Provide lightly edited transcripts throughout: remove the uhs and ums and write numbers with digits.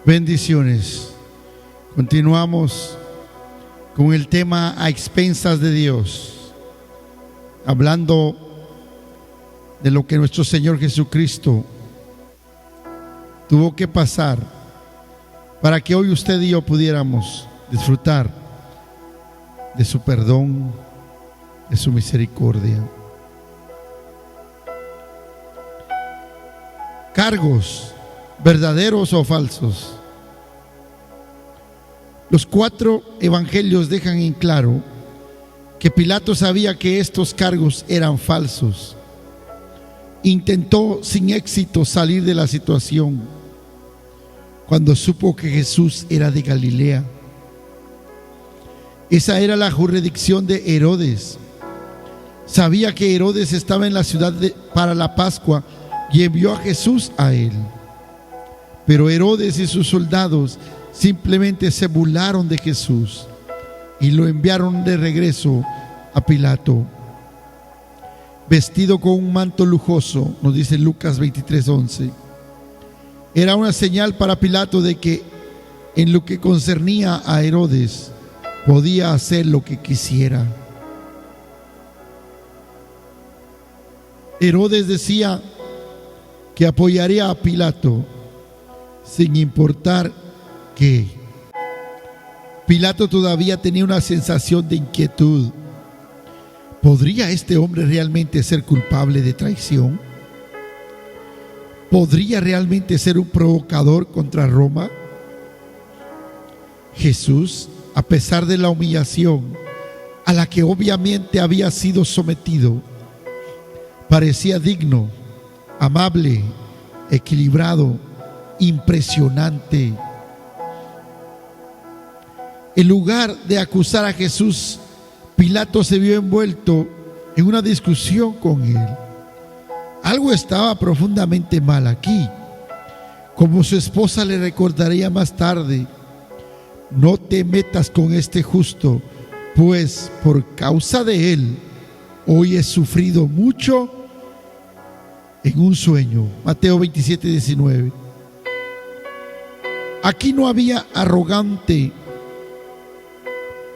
Bendiciones. Continuamos con el tema a expensas de Dios, hablando de lo que nuestro Señor Jesucristo tuvo que pasar para que hoy usted y yo pudiéramos disfrutar de su perdón, de su misericordia. Cargos, verdaderos o falsos. Los 4 evangelios dejan en claro que Pilato sabía que estos cargos eran falsos. Intentó sin éxito salir de la situación cuando supo que Jesús era de Galilea. Esa era la jurisdicción de Herodes. Sabía que Herodes estaba en la ciudad para la Pascua y envió a Jesús a él. Pero Herodes y sus soldados simplemente se burlaron de Jesús y lo enviaron de regreso a Pilato, vestido con un manto lujoso, nos dice Lucas 23:11. Era una señal para Pilato de que en lo que concernía a Herodes podía hacer lo que quisiera. Herodes decía que apoyaría a Pilato sin importar que Pilato todavía tenía una sensación de inquietud. ¿Podría este hombre realmente ser culpable de traición? ¿Podría realmente ser un provocador contra Roma? Jesús, a pesar de la humillación a la que obviamente había sido sometido, parecía digno, amable, equilibrado, impresionante. En lugar de acusar a Jesús, Pilato se vio envuelto en una discusión con él. Algo estaba profundamente mal aquí. Como su esposa le recordaría más tarde: no te metas con este justo, pues por causa de él hoy he sufrido mucho en un sueño. Mateo 27:19. Aquí no había arrogante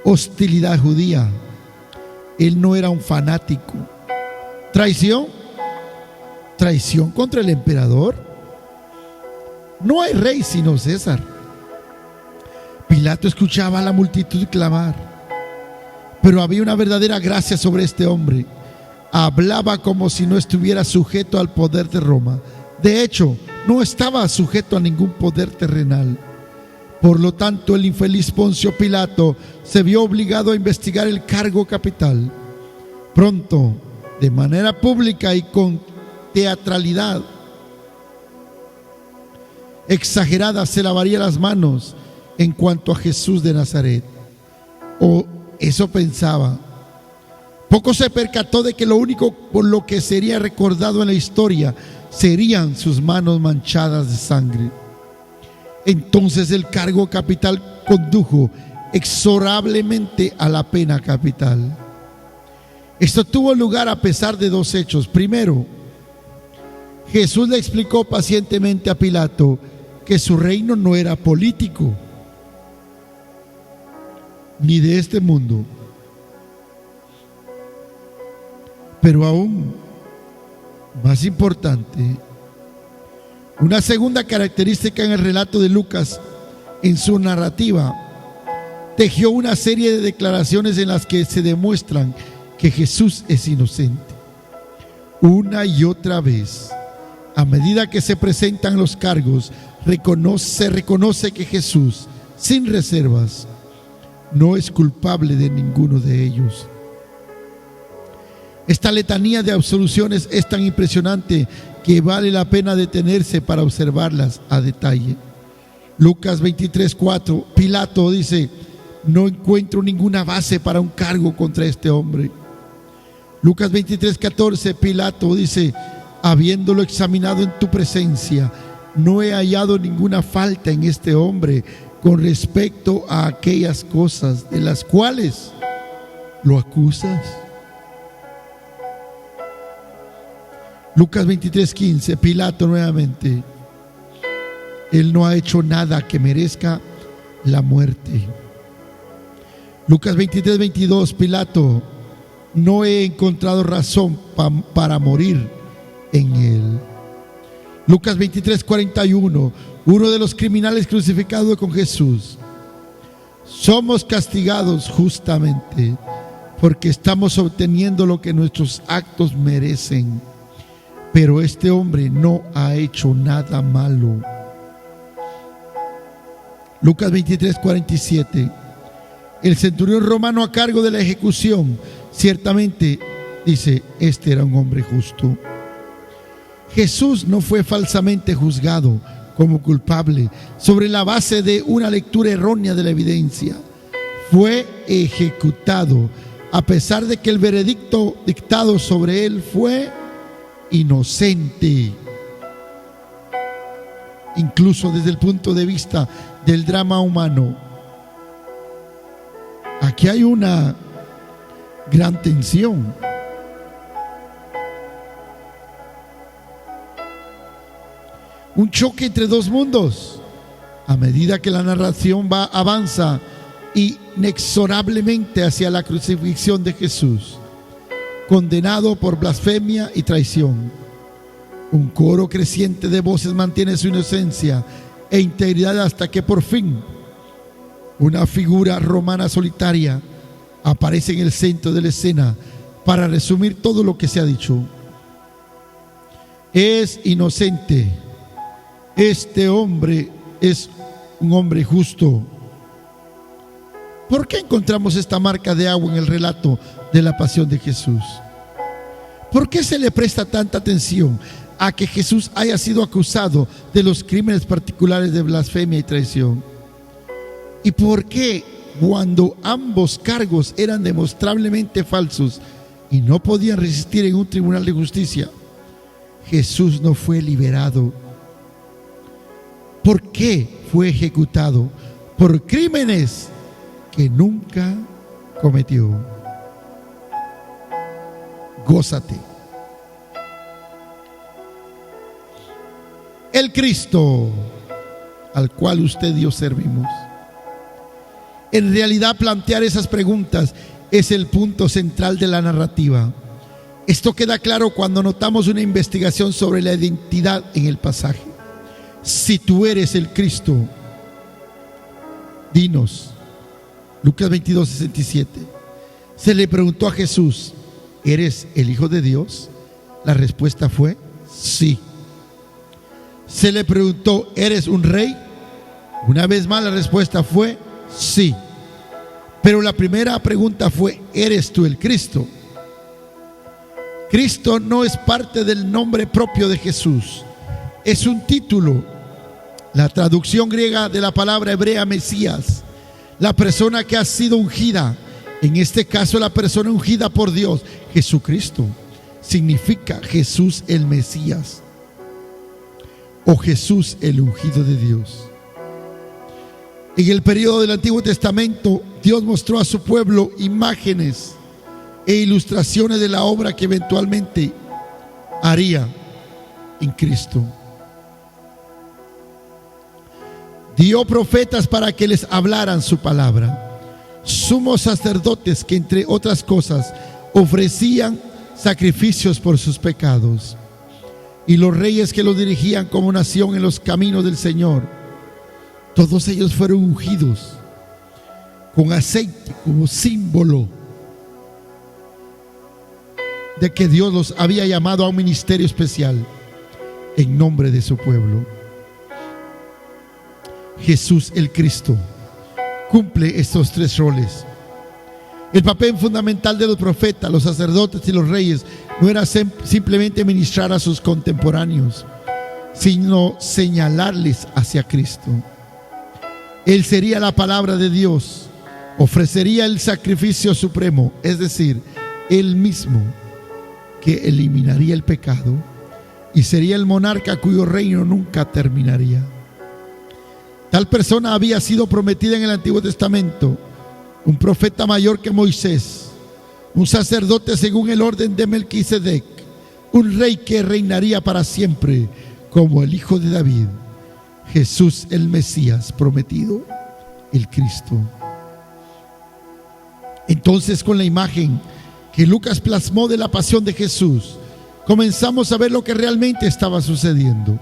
hostilidad judía. Él no era un fanático. ¿Traición? ¿Traición contra el emperador? No hay rey sino César. Pilato escuchaba a la multitud clamar, pero había una verdadera gracia sobre este hombre. Hablaba como si no estuviera sujeto al poder de Roma. De hecho, no estaba sujeto a ningún poder terrenal. Por lo tanto, el infeliz Poncio Pilato se vio obligado a investigar el cargo capital. Pronto, de manera pública y con teatralidad exagerada, se lavaría las manos en cuanto a Jesús de Nazaret. O eso pensaba. Poco se percató de que lo único por lo que sería recordado en la historia serían sus manos manchadas de sangre. Entonces el cargo capital condujo inexorablemente a la pena capital. Esto tuvo lugar a pesar de 2 hechos. Primero, Jesús le explicó pacientemente a Pilato que su reino no era político ni de este mundo. Pero aún más importante, una segunda característica en el relato de Lucas, en su narrativa, tejió una serie de declaraciones en las que se demuestran que Jesús es inocente. Una y otra vez, a medida que se presentan los cargos, se reconoce que Jesús, sin reservas, no es culpable de ninguno de ellos. Esta letanía de absoluciones es tan impresionante que vale la pena detenerse para observarlas a detalle. Lucas 23:4, Pilato dice: no encuentro ninguna base para un cargo contra este hombre. Lucas 23:14, Pilato dice: habiéndolo examinado en tu presencia, no he hallado ninguna falta en este hombre con respecto a aquellas cosas de las cuales lo acusas. Lucas 23:15, Pilato nuevamente: Él no ha hecho nada que merezca la muerte. Lucas 23, 22, Pilato: no he encontrado razón para morir en él. Lucas 23, 41, uno de los criminales crucificados con Jesús: somos castigados justamente porque estamos obteniendo lo que nuestros actos merecen, pero este hombre no ha hecho nada malo. Lucas 23, 47, el centurión romano a cargo de la ejecución ciertamente dice: este era un hombre justo. Jesús no fue falsamente juzgado como culpable sobre la base de una lectura errónea de la evidencia. Fue ejecutado a pesar de que el veredicto dictado sobre él fue inocente. Incluso desde el punto de vista del drama humano, aquí hay una gran tensión. Un choque entre dos mundos. A medida que la narración avanza inexorablemente hacia la crucifixión de Jesús, condenado por blasfemia y traición, un coro creciente de voces mantiene su inocencia e integridad hasta que por fin una figura romana solitaria aparece en el centro de la escena para resumir todo lo que se ha dicho. Es inocente. Este hombre es un hombre justo. ¿Por qué encontramos esta marca de agua en el relato de la pasión de Jesús? ¿Por qué se le presta tanta atención a que Jesús haya sido acusado de los crímenes particulares de blasfemia y traición? ¿Y por qué, cuando ambos cargos eran demostrablemente falsos y no podían resistir en un tribunal de justicia, Jesús no fue liberado? ¿Por qué fue ejecutado por crímenes que nunca cometió? Gózate. El Cristo al cual usted y yo servimos. En realidad, plantear esas preguntas es el punto central de la narrativa. Esto queda claro cuando notamos una investigación sobre la identidad en el pasaje. Si tú eres el Cristo, dinos. Lucas 22, 67. Se le preguntó a Jesús: ¿eres el Hijo de Dios? La respuesta fue sí. Se le preguntó: ¿eres un rey? Una vez más la respuesta fue sí. Pero la primera pregunta fue: ¿eres tú el Cristo? Cristo no es parte del nombre propio de Jesús, es un título. La traducción griega de la palabra hebrea Mesías, la persona que ha sido ungida, en este caso la persona ungida por Dios, Jesucristo, significa Jesús el Mesías o Jesús el ungido de Dios. En el periodo del Antiguo Testamento, Dios mostró a su pueblo imágenes e ilustraciones de la obra que eventualmente haría en Cristo. Dio profetas para que les hablaran su palabra, sumos sacerdotes que, entre otras cosas, ofrecían sacrificios por sus pecados, y los reyes que los dirigían como nación en los caminos del Señor. Todos ellos fueron ungidos con aceite como símbolo de que Dios los había llamado a un ministerio especial en nombre de su pueblo. Jesús el Cristo cumple estos tres roles. El papel fundamental de los profetas, los sacerdotes y los reyes no era simplemente ministrar a sus contemporáneos, sino señalarles hacia Cristo. Él sería la palabra de Dios, ofrecería el sacrificio supremo, es decir, Él mismo, que eliminaría el pecado, y sería el monarca cuyo reino nunca terminaría. Tal persona había sido prometida en el Antiguo Testamento: un profeta mayor que Moisés, un sacerdote según el orden de Melquisedec, un rey que reinaría para siempre como el hijo de David, Jesús el Mesías prometido, el Cristo. Entonces, con la imagen que Lucas plasmó de la pasión de Jesús, comenzamos a ver lo que realmente estaba sucediendo.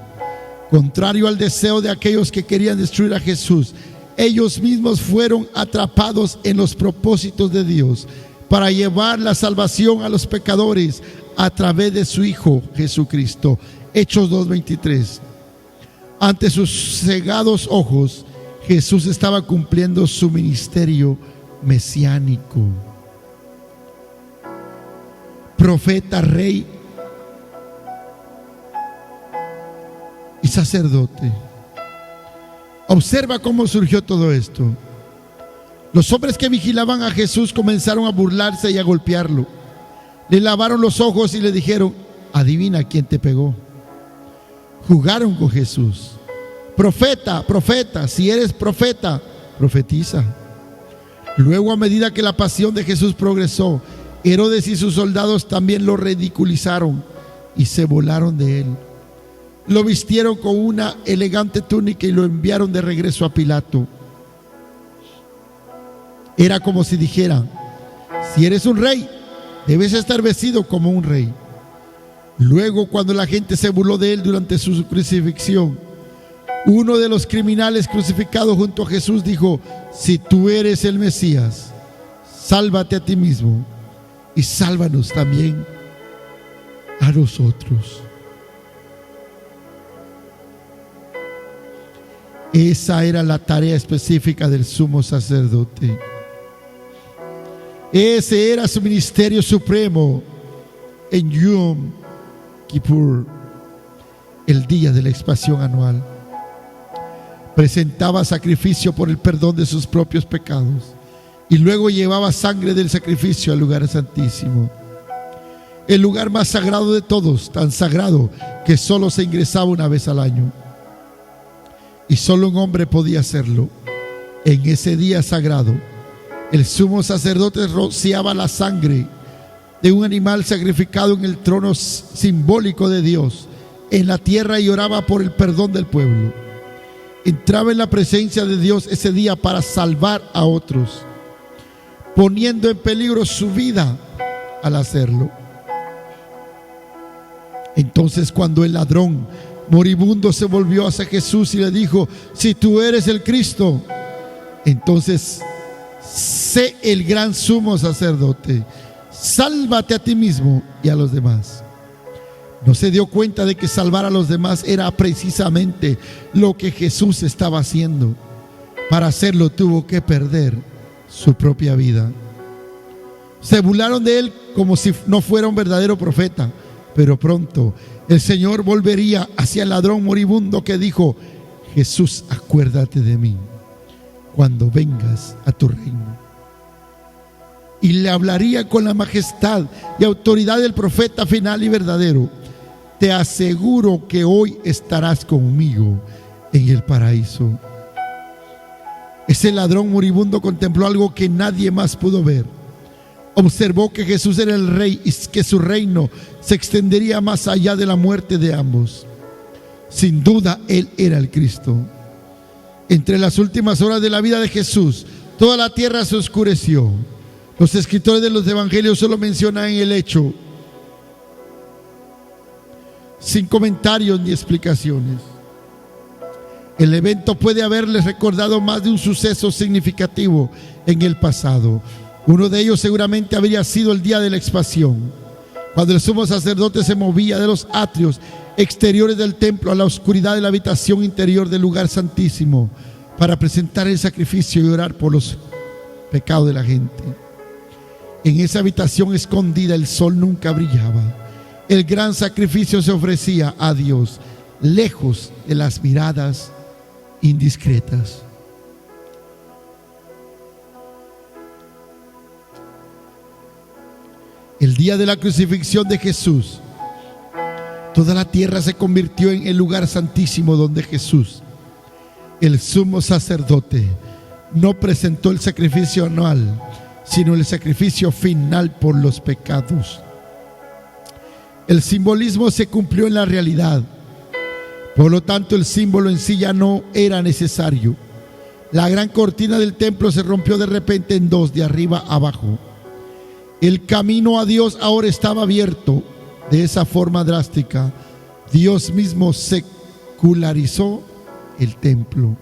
Contrario al deseo de aquellos que querían destruir a Jesús, ellos mismos fueron atrapados en los propósitos de Dios para llevar la salvación a los pecadores a través de su Hijo Jesucristo. Hechos 2:23. Ante sus cegados ojos, Jesús estaba cumpliendo su ministerio mesiánico. Profeta, rey y sacerdote. Observa cómo surgió todo esto. Los hombres que vigilaban a Jesús comenzaron a burlarse y a golpearlo. Le lavaron los ojos y le dijeron: adivina quién te pegó. Jugaron con Jesús. Profeta, profeta, si eres profeta, profetiza. Luego, a medida que la pasión de Jesús progresó, Herodes y sus soldados también lo ridiculizaron y se burlaron de él. Lo vistieron con una elegante túnica y lo enviaron de regreso a Pilato. Era como si dijeran: si eres un rey, debes estar vestido como un rey. Luego, cuando la gente se burló de él durante su crucifixión, uno de los criminales crucificados junto a Jesús dijo: si tú eres el Mesías, sálvate a ti mismo y sálvanos también a nosotros. Esa era la tarea específica del sumo sacerdote. Ese era su ministerio supremo en Yom Kippur, el día de la expiación anual. Presentaba sacrificio por el perdón de sus propios pecados y luego llevaba sangre del sacrificio al lugar santísimo, el lugar más sagrado de todos, tan sagrado que solo se ingresaba una vez al año y solo un hombre podía hacerlo. En ese día sagrado, el sumo sacerdote rociaba la sangre de un animal sacrificado en el trono simbólico de Dios en la tierra y oraba por el perdón del pueblo. Entraba en la presencia de Dios ese día para salvar a otros, poniendo en peligro su vida al hacerlo. Entonces, cuando el ladrón moribundo se volvió hacia Jesús y le dijo: si tú eres el Cristo, entonces sé el gran sumo sacerdote, sálvate a ti mismo y a los demás. No se dio cuenta de que salvar a los demás era precisamente lo que Jesús estaba haciendo. Para hacerlo tuvo que perder su propia vida. Se burlaron de él como si no fuera un verdadero profeta, pero pronto el Señor volvería hacia el ladrón moribundo que dijo: Jesús, acuérdate de mí cuando vengas a tu reino. Y le hablaría con la majestad y autoridad del profeta final y verdadero: te aseguro que hoy estarás conmigo en el paraíso. Ese ladrón moribundo contempló algo que nadie más pudo ver. Observó que Jesús era el rey y que su reino se extendería más allá de la muerte de ambos. Sin duda, él era el Cristo. Entre las últimas horas de la vida de Jesús, toda la tierra se oscureció. Los escritores de los evangelios solo mencionan el hecho, sin comentarios ni explicaciones. El evento puede haberles recordado más de un suceso significativo en el pasado. Uno de ellos seguramente habría sido el día de la expiación, cuando el sumo sacerdote se movía de los atrios exteriores del templo a la oscuridad de la habitación interior del lugar santísimo para presentar el sacrificio y orar por los pecados de la gente. En esa habitación escondida el sol nunca brillaba. El gran sacrificio se ofrecía a Dios, lejos de las miradas indiscretas. El día de la crucifixión de Jesús, toda la tierra se convirtió en el lugar santísimo donde Jesús, el sumo sacerdote, no presentó el sacrificio anual, sino el sacrificio final por los pecados. El simbolismo se cumplió en la realidad. Por lo tanto, el símbolo en sí ya no era necesario. La gran cortina del templo se rompió de repente en dos, de arriba a abajo. El camino a Dios ahora estaba abierto. De esa forma drástica, Dios mismo secularizó el templo.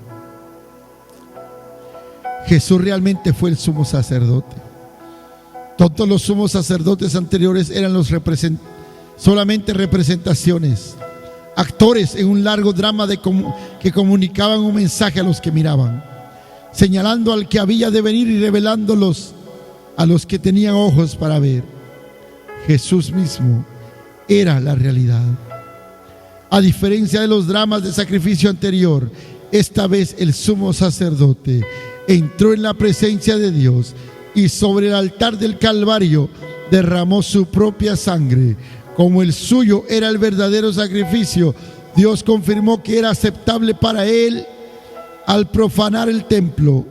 Jesús realmente fue el sumo sacerdote. Todos los sumos sacerdotes anteriores eran solamente representaciones, actores en un largo drama que comunicaban un mensaje a los que miraban, señalando al que había de venir y revelándolos a los que tenían ojos para ver. Jesús mismo era la realidad. A diferencia de los dramas de sacrificio anterior, esta vez el sumo sacerdote entró en la presencia de Dios y sobre el altar del Calvario derramó su propia sangre. Como el suyo era el verdadero sacrificio, Dios confirmó que era aceptable para él al profanar el templo.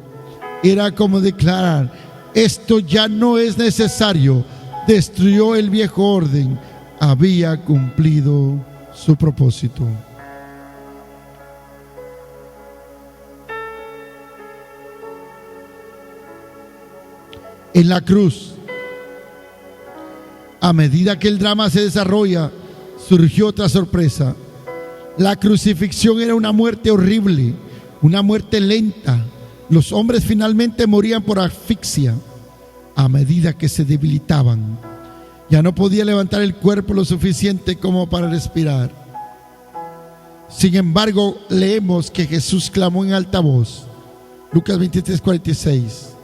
Era como declarar: esto ya no es necesario. Destruyó el viejo orden. Había cumplido su propósito. En la cruz, a medida que el drama se desarrolla, surgió otra sorpresa. La crucifixión era una muerte horrible, una muerte lenta. Los hombres finalmente morían por asfixia. A medida que se debilitaban, ya no podía levantar el cuerpo lo suficiente como para respirar. Sin embargo, leemos que Jesús clamó en alta voz. Lucas 23:46.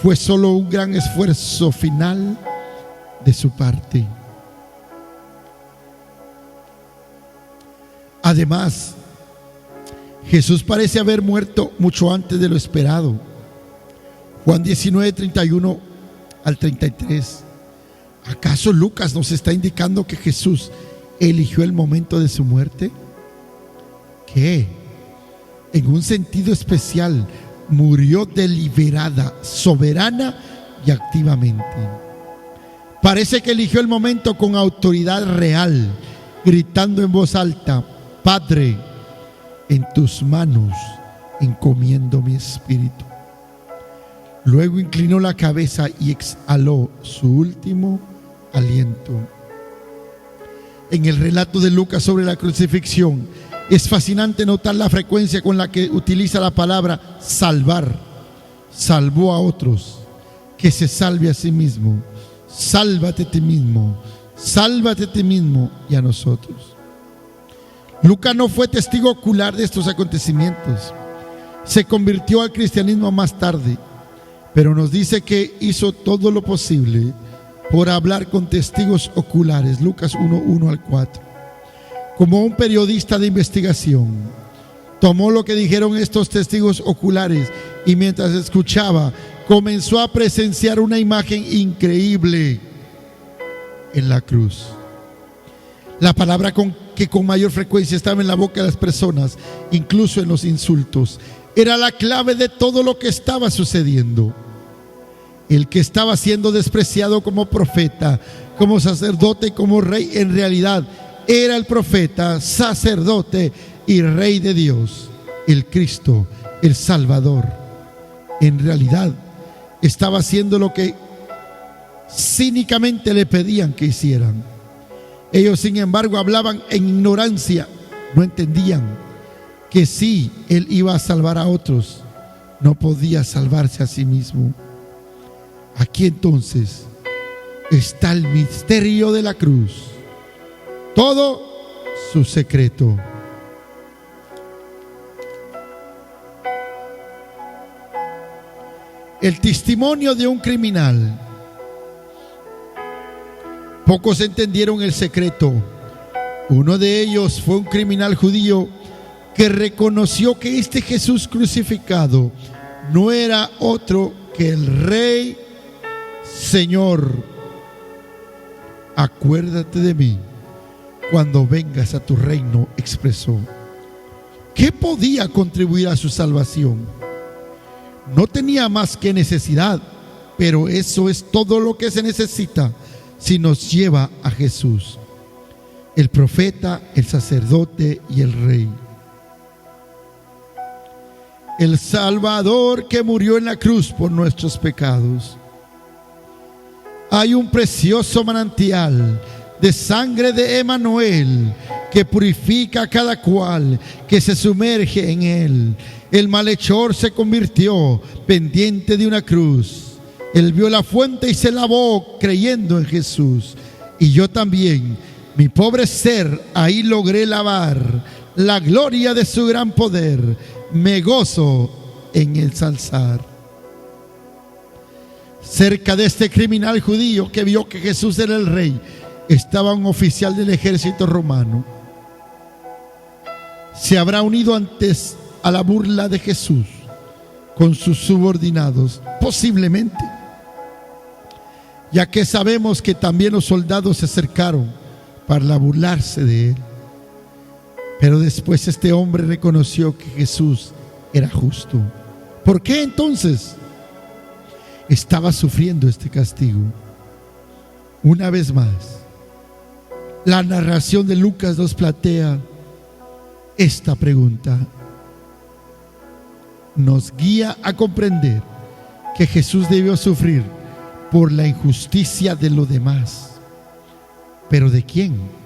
Fue solo un gran esfuerzo final de su parte. Además, Jesús parece haber muerto mucho antes de lo esperado. Juan 19:31 al 33. ¿Acaso Lucas nos está indicando que Jesús eligió el momento de su muerte? ¿Qué? En un sentido especial, murió deliberada, soberana y activamente. Parece que eligió el momento con autoridad real, gritando en voz alta: Padre, en tus manos encomiendo mi espíritu. Luego inclinó la cabeza y exhaló su último aliento. En el relato de Lucas sobre la crucifixión, es fascinante notar la frecuencia con la que utiliza la palabra salvar. Salvó a otros, que se salve a sí mismo. Sálvate a ti mismo, sálvate a ti mismo y a nosotros. Lucas no fue testigo ocular de estos acontecimientos. Se convirtió al cristianismo más tarde, pero nos dice que hizo todo lo posible por hablar con testigos oculares. Lucas 1:1 al 4. Como un periodista de investigación, tomó lo que dijeron estos testigos oculares y mientras escuchaba, comenzó a presenciar una imagen increíble en la cruz. La palabra que con mayor frecuencia estaba en la boca de las personas, incluso en los insultos, era la clave de todo lo que estaba sucediendo. El que estaba siendo despreciado como profeta, como sacerdote y como rey, en realidad era el profeta, sacerdote y rey de Dios, el Cristo, el Salvador. En realidad estaba haciendo lo que cínicamente le pedían que hicieran. Ellos, sin embargo, hablaban en ignorancia. No entendían que si él iba a salvar a otros, no podía salvarse a sí mismo. Aquí entonces está el misterio de la cruz, todo su secreto. El testimonio de un criminal. Pocos entendieron el secreto. Uno de ellos fue un criminal judío que reconoció que este Jesús crucificado no era otro que el Rey Señor. Acuérdate de mí cuando vengas a tu reino, expresó. ¿Qué podía contribuir a su salvación? No tenía más que necesidad, pero eso es todo lo que se necesita si nos lleva a Jesús. el profeta, el sacerdote y el rey. El Salvador que murió en la cruz por nuestros pecados. Hay un precioso manantial de sangre de Emanuel que purifica a cada cual que se sumerge en él. El malhechor se convirtió pendiente de una cruz. Él vio la fuente y se lavó creyendo en Jesús. Y yo también, mi pobre ser, ahí logré lavar la gloria de su gran poder. Me gozo en ensalzar. Cerca de este criminal judío que vio que Jesús era el rey, estaba un oficial del ejército romano. Se habrá unido antes a la burla de Jesús con sus subordinados, posiblemente, ya que sabemos que también los soldados se acercaron para burlarse de él. Pero después este hombre reconoció que Jesús era justo. ¿Por qué entonces estaba sufriendo este castigo? Una vez más, la narración de Lucas nos plantea esta pregunta. Nos guía a comprender que Jesús debió sufrir por la injusticia de los demás. ¿Pero de quién?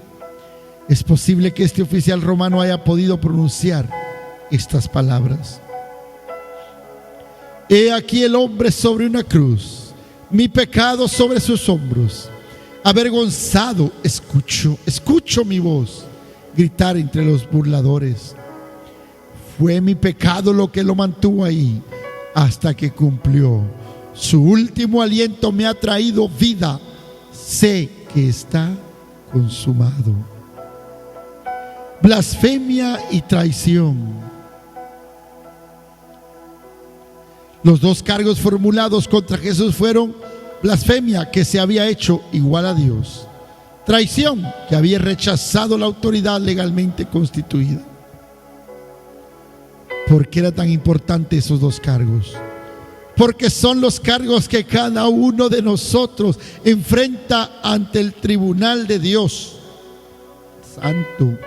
Es posible que este oficial romano haya podido pronunciar estas palabras. He aquí el hombre sobre una cruz, mi pecado sobre sus hombros. Avergonzado, escucho mi voz gritar entre los burladores. Fue mi pecado lo que lo mantuvo ahí hasta que cumplió. Su último aliento me ha traído vida. Sé que está consumado. Blasfemia y traición. Los dos cargos formulados contra Jesús fueron blasfemia, que se había hecho igual a Dios; traición, que había rechazado la autoridad legalmente constituida. ¿Por qué era tan importante esos dos cargos? Porque son los cargos que cada uno de nosotros enfrenta ante el tribunal de Dios Santo.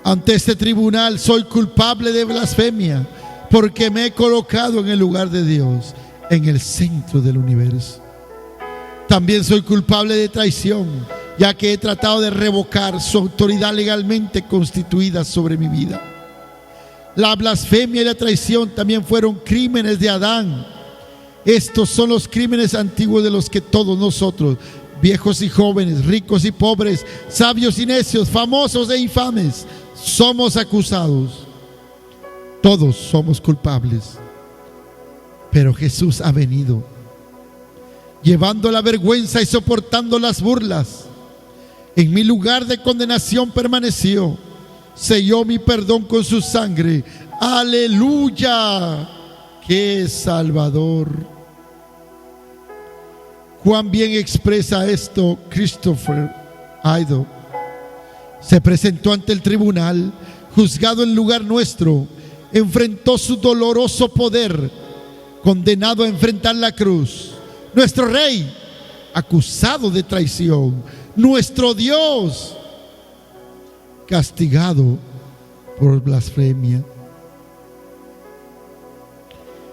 Ante este tribunal soy culpable de blasfemia, porque me he colocado en el lugar de Dios, en el centro del universo. También soy culpable de traición, ya que he tratado de revocar su autoridad legalmente constituida sobre mi vida. La blasfemia y la traición también fueron crímenes de Adán. Estos son los crímenes antiguos de los que todos nosotros, viejos y jóvenes, ricos y pobres, sabios y necios, famosos e infames, somos acusados. Todos somos culpables. Pero Jesús ha venido, llevando la vergüenza y soportando las burlas. En mi lugar de condenación permaneció, selló mi perdón con su sangre. ¡Aleluya! ¡Qué Salvador! Cuán bien expresa esto Christopher Idle. Se presentó ante el tribunal, juzgado en lugar nuestro, enfrentó su doloroso poder, condenado a enfrentar la cruz. Nuestro Rey, acusado de traición. Nuestro Dios, castigado por blasfemia.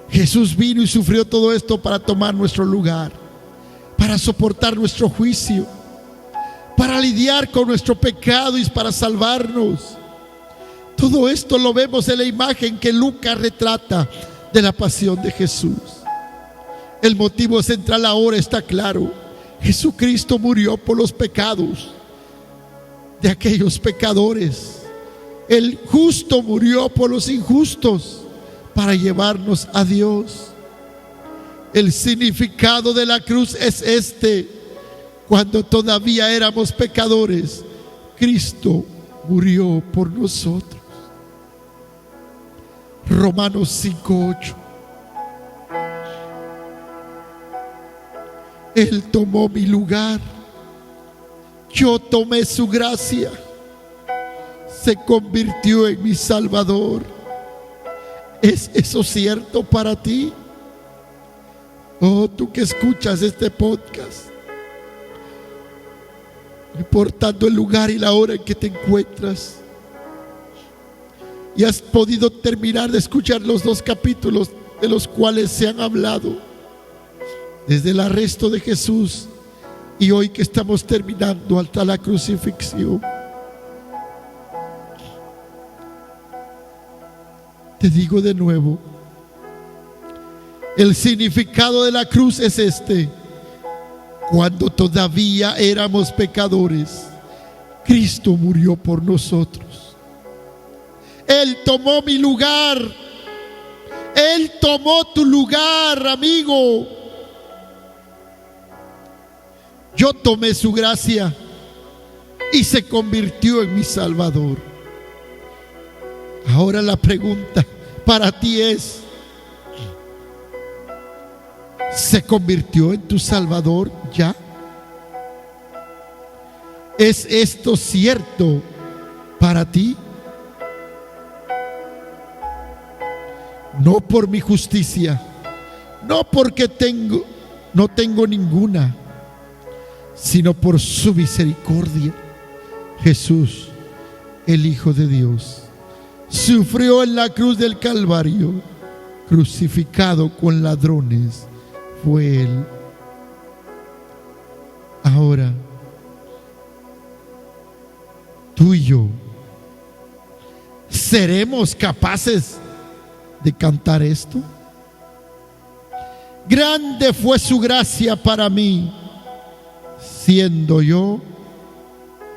Jesús vino y sufrió todo esto para tomar nuestro lugar, para soportar nuestro juicio, para lidiar con nuestro pecado y para salvarnos. Todo esto lo vemos en la imagen que Lucas retrata de la pasión de Jesús. El motivo central ahora está claro. Jesucristo murió por los pecados de aquellos pecadores. El justo murió por los injustos para llevarnos a Dios. El significado de la cruz es este: cuando todavía éramos pecadores, Cristo murió por nosotros. Romanos 5:8. Él tomó mi lugar, yo tomé su gracia, se convirtió en mi Salvador. ¿Es eso cierto para ti? Oh, tú que escuchas este podcast, no importando el lugar y la hora en que te encuentras, y has podido terminar de escuchar los 2 capítulos de los cuales se han hablado desde el arresto de Jesús y hoy que estamos terminando hasta la crucifixión. Te digo de nuevo, el significado de la cruz es este: cuando todavía éramos pecadores, Cristo murió por nosotros. Él tomó mi lugar. Él tomó tu lugar, amigo. Yo tomé su gracia y se convirtió en mi Salvador. Ahora la pregunta para ti es: ¿se convirtió en tu Salvador ya? ¿Es esto cierto para ti? No por mi justicia, no porque no tengo ninguna, sino por su misericordia. Jesús, el Hijo de Dios, sufrió en la cruz del Calvario, crucificado con ladrones, fue Él. Ahora, tú y yo seremos capaces de cantar esto. Grande fue su gracia para mí, siendo yo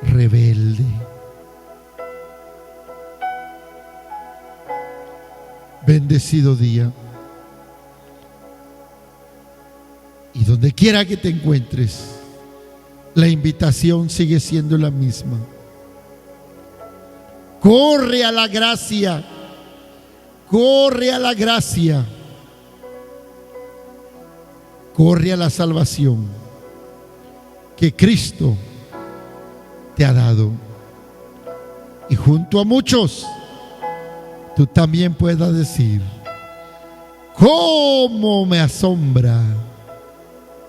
rebelde. Bendecido día. Y donde quiera que te encuentres, la invitación sigue siendo la misma. Corre a la gracia. Corre a la gracia. Corre a la salvación que Cristo te ha dado. Y junto a muchos, tú también puedas decir: cómo me asombra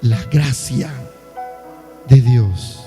la gracia de Dios.